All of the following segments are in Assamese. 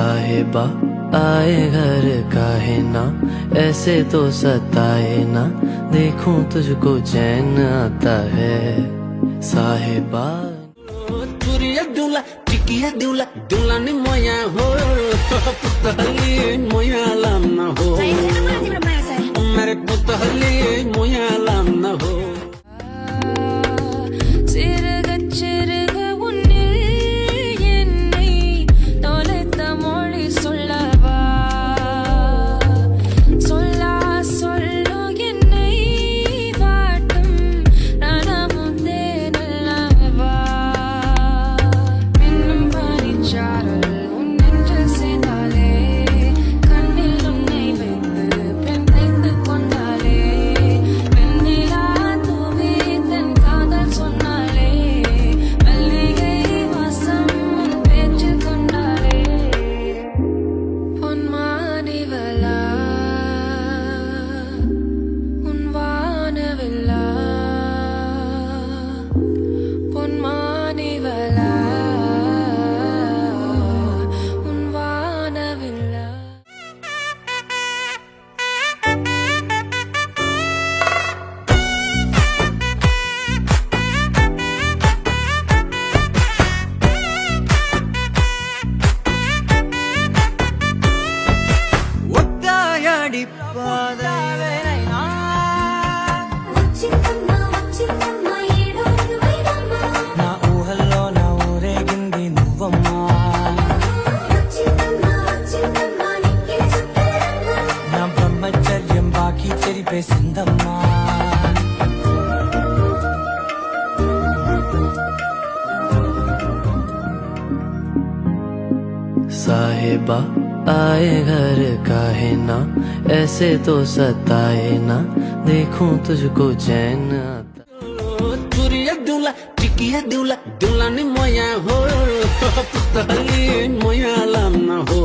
साहिबा आए घर काहे ना, ऐसे तो सताए ना, देखूं तुझको चैन आता है साहिबा। Dula ni moya ho, putahali moya lam na ho. Mere putahali moya lam na ho. साहिबा आए घर काहे ना, ऐसे तो सताए ना, देखूं तुझको चैन आता। Dula ni moya ho, putahali moya lam na ho.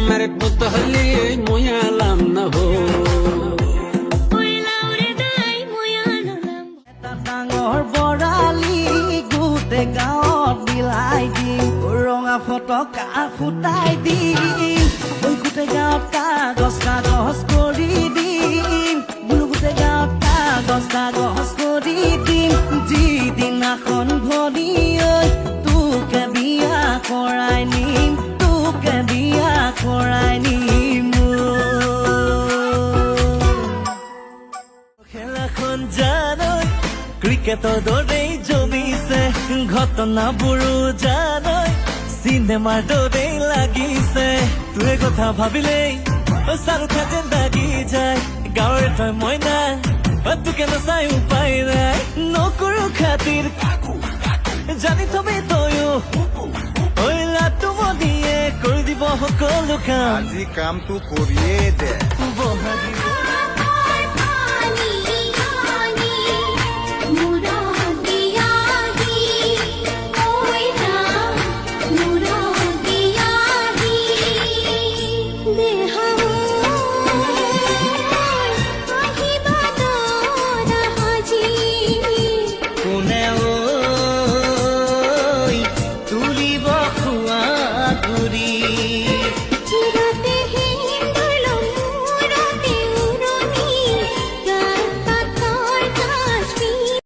Mere putahali moya lam na ho. ফটকা ফুটাই দিম, ওই গোটেই গাঁৱত কাগজ কাগজ কৰি দিম, বোলো গোটেই গাঁৱত কাগজ কাগজ কৰি দিম, যিদিনাখন ভৰি ঐ তোকে বিয়া কৰাই নিম, তোকে বিয়া কৰাই নিম। খেলাখন জানৈ ক্ৰিকেটৰ দৰেই জমিছে, ঘটনাবোৰো জানৈ চিনেমাৰ দৰেই লাগিছে, তোৰে কথা ভাবিলেই চাৰুখা যেন লাগি যায়, গাঁৱৰ তই মইনা তোকে নাচাই উপায় নাই, নকৰো খাতিৰ জানি থবি তয়ো, লাটো মদিয়ে কৰি দিব সকলো কাম, আজি কামটো কৰিয়ে দে। বহাগী তুলিব খোৱা গুৰি